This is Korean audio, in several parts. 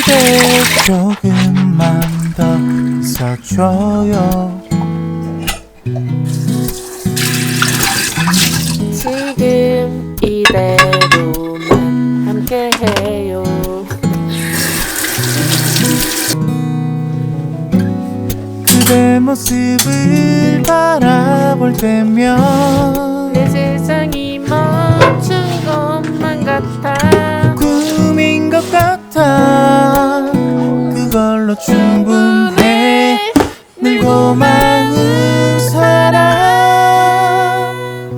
그대 조금만 더 있어줘요. 지금 이대로만 함께해요. 그대 모습을 바라볼 때면 내 세상이 멈춘 것만 같아. 꿈인 것 같아. 그걸로 충분해. 늘 고마운 사랑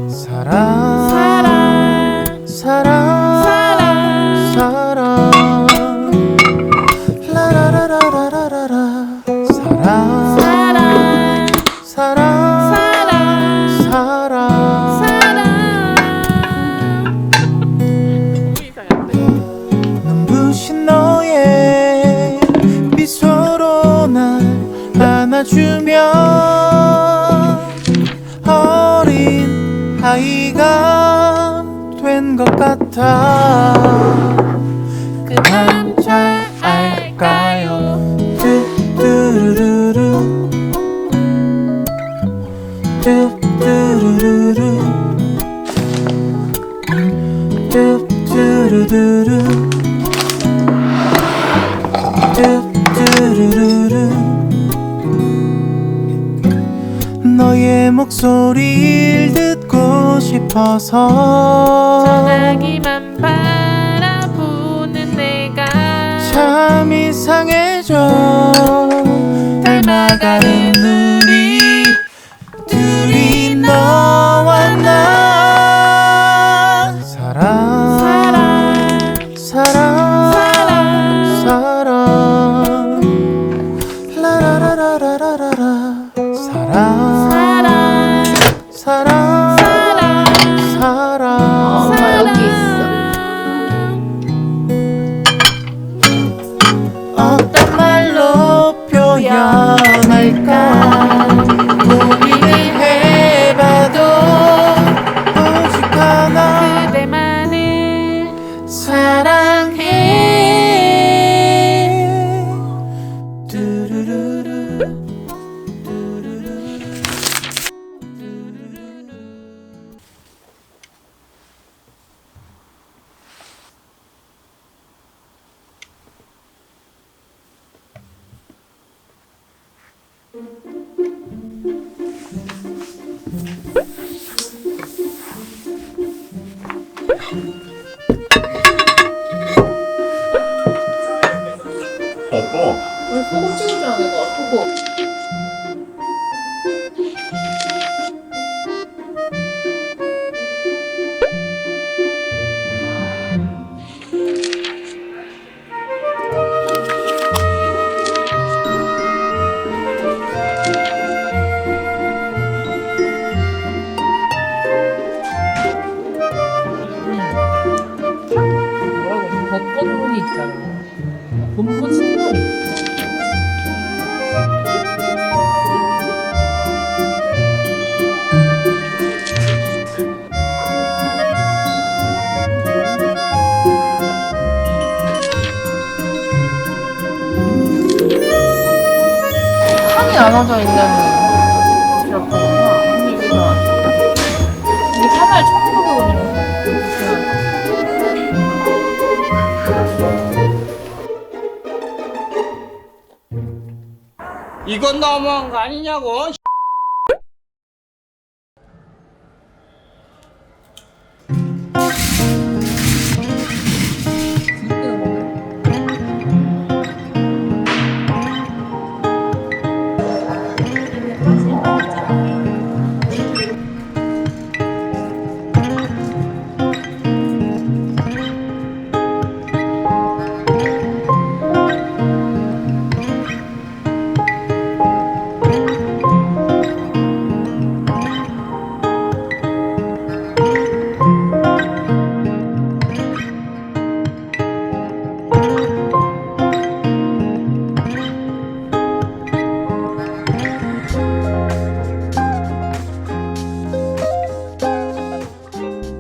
사랑 사랑 사랑 사랑 라라라라라라라 사랑 사랑 사랑 눈부신 너의 미소로 날 안아주며 어린 아이가 된 것 같아. 그만 잘 알까요? 뚜뚜루루루 뚜뚜루루루 뚜뚜루루루 뚜뚜루루루 너의 목소리를 듣고 싶어서 전화기만 바라보는 내가 참 이상해져. 닮아가는 우리 둘이 너와 나 사랑 사랑 사랑 라라라라라라라 사랑 사랑 사랑 엄마 여기 있어. 어떤 말로 표현할까 고민을 해봐도 오직 하나 그대만을 사랑해. 뚜루루루 뚜루루 오늘 소금 찍으자 내가 소금. 뭐라고 벚꽃무늬 있잖아. 봄꽃 신무늬. 칸이 나눠져 있는 시럽이구나. 근데 이게 하나에 1,900원이라서. 이건 너무한 거 아니냐고.